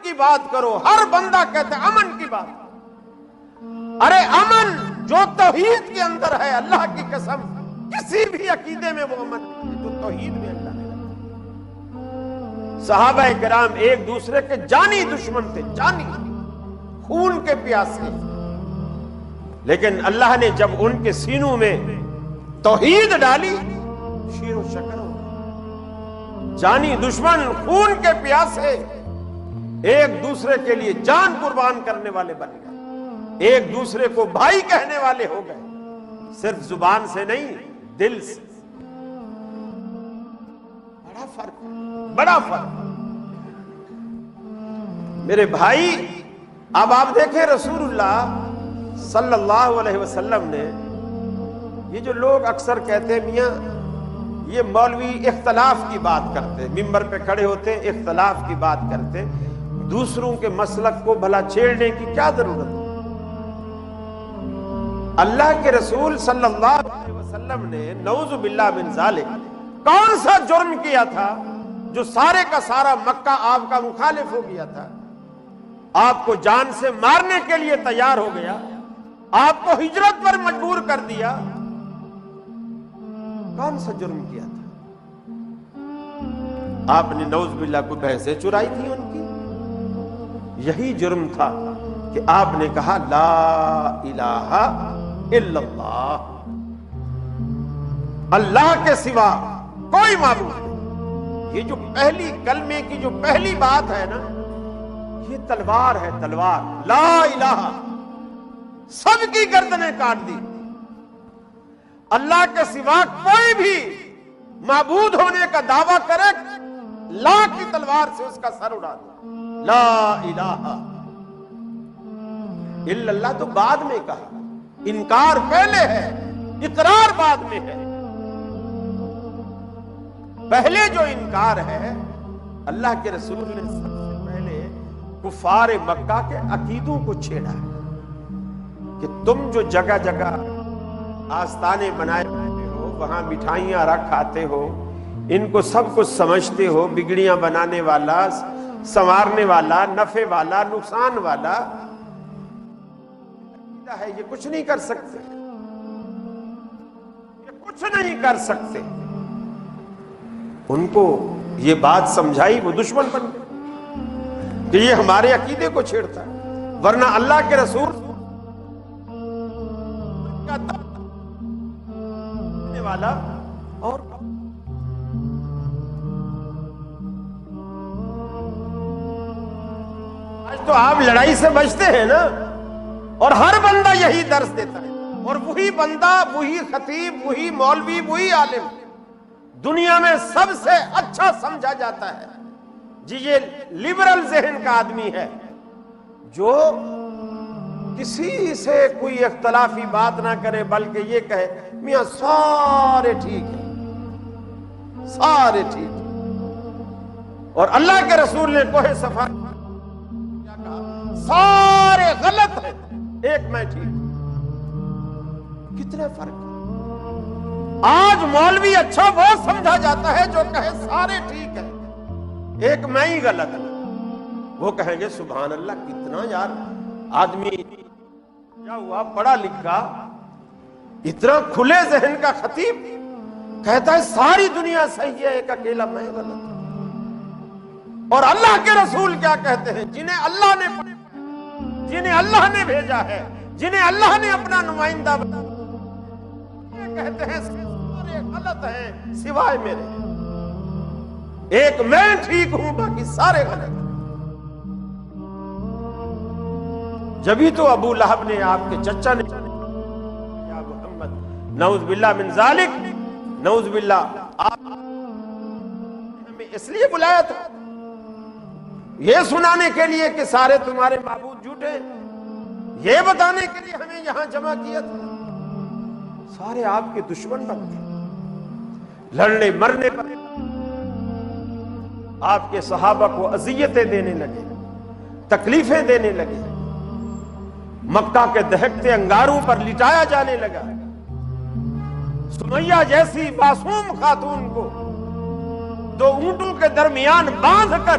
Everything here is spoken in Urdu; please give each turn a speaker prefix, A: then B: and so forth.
A: کی بات کرو، ہر بندہ کہتا ہے امن کی بات. ارے امن جو توحید کے اندر ہے، اللہ کی قسم کسی بھی عقیدے میں وہ امن نہیں ہے جو توحید میں اللہ نے رکھا. صحابہ کرام ایک دوسرے کے جانی دشمن تھے، جانی خون کے پیاسے، لیکن اللہ نے جب ان کے سینوں میں توحید ڈالی، شیر و شکر ہو گئے. جانی دشمن خون کے پیاسے ایک دوسرے کے لیے جان قربان کرنے والے بن گئے، ایک دوسرے کو بھائی کہنے والے ہو گئے، صرف زبان سے نہیں دل سے. بڑا فرق، بڑا فرق. میرے بھائی اب آپ دیکھیں رسول اللہ صلی اللہ علیہ وسلم نے، یہ جو لوگ اکثر کہتے ہیں میاں یہ مولوی اختلاف کی بات کرتے، ممبر پہ کھڑے ہوتے اختلاف کی بات کرتے، دوسروں کے مسلک کو بھلا چھیڑنے کی کیا ضرورت ہے؟ اللہ کے رسول صلی اللہ علیہ وسلم نے نعوذ باللہ من ذالک کون سا جرم کیا تھا جو سارے کا سارا مکہ آپ کا مخالف ہو گیا تھا، آپ کو جان سے مارنے کے لیے تیار ہو گیا، آپ کو ہجرت پر مجبور کر دیا؟ کون سا جرم کیا تھا؟ آپ نے نعوذ باللہ کو بھینسیں چرائی تھی ان کی؟ یہی جرم تھا کہ آپ نے کہا لا الہ الا اللہ، اللہ کے سوا کوئی معبود نہیں. یہ جو پہلی کلمے کی جو پہلی بات ہے نا، یہ تلوار ہے، تلوار. لا الہ، سب کی گردنیں کاٹ دی. اللہ کے سوا کوئی بھی معبود ہونے کا دعویٰ کرے، لا کی تلوار سے اس کا سر اڑا دے. لا الہ الا اللہ تو بعد میں کہا، انکار پہلے ہے، اقرار بعد میں ہے. پہلے جو انکار ہے، اللہ کے رسول نے سب سے پہلے کفار مکہ کے عقیدوں کو چھیڑا ہے کہ تم جو جگہ جگہ آستانے بنائے ہو، وہاں مٹھائیاں رکھ کھاتے ہو، ان کو سب کچھ سمجھتے ہو، بگڑیاں بنانے والا، سنوارنے والا، نفع والا، نقصان والا ہے، یہ کچھ نہیں کر سکتے، یہ کچھ نہیں کر سکتے. ان کو یہ بات سمجھائی، وہ دشمن بن گئے کہ یہ ہمارے عقیدے کو چھیڑتا ہے. ورنہ اللہ کے رسول والا اور آج تو آپ لڑائی سے بچتے ہیں نا، اور ہر بندہ یہی درس دیتا ہے، اور وہی بندہ، وہی خطیب، وہی مولوی، وہی عالم دنیا میں سب سے اچھا سمجھا جاتا ہے. جی یہ لبرل ذہن کا آدمی ہے جو کسی سے کوئی اختلافی بات نہ کرے، بلکہ یہ کہے میاں سارے ٹھیک ہیں، سارے ٹھیک ہیں. اور اللہ کے رسول نے کوہ صفا کیا کہا؟ سارے غلط ہیں، ایک میں ٹھیک. کتنے فرق ہے. آج مولوی اچھا وہ سمجھا جاتا ہے جو کہے سارے ٹھیک ہیں، ایک میں ہی غلط ہے. وہ کہیں گے سبحان اللہ، کتنا یار آدمی کیا ہوا، پڑھا لکھا، اتنا کھلے ذہن کا خطیب کہتا ہے ساری دنیا صحیح ہے، ایک اکیلا میں غلط ہوں. اور اللہ کے رسول کیا کہتے ہیں؟ جنہیں اللہ نے بھیجا ہے، جنہیں اللہ نے اپنا نمائندہ بنا، کہتے ہیں سارے غلط ہیں سوائے میرے، ایک میں ٹھیک ہوں، باقی سارے غلط ہیں. جبھی تو ابو لہب نے، آپ کے چچا نے، یا محمد نعوذ باللہ من ذالک، نعوذ باللہ، آپ ہمیں اس لیے بلایا تھا یہ سنانے کے لیے کہ سارے تمہارے معبود جھوٹے، یہ بتانے کے لیے ہمیں یہاں جمع کیا تھا. سارے آپ کے دشمن بن گئے، لڑنے مرنے پر آپ کے صحابہ کو اذیتیں دینے لگے، تکلیفیں دینے لگے، مکہ کے دہکتے انگاروں پر لٹایا جانے لگا. سمیہ جیسی معصوم خاتون کو 2 اونٹوں کے درمیان باندھ کر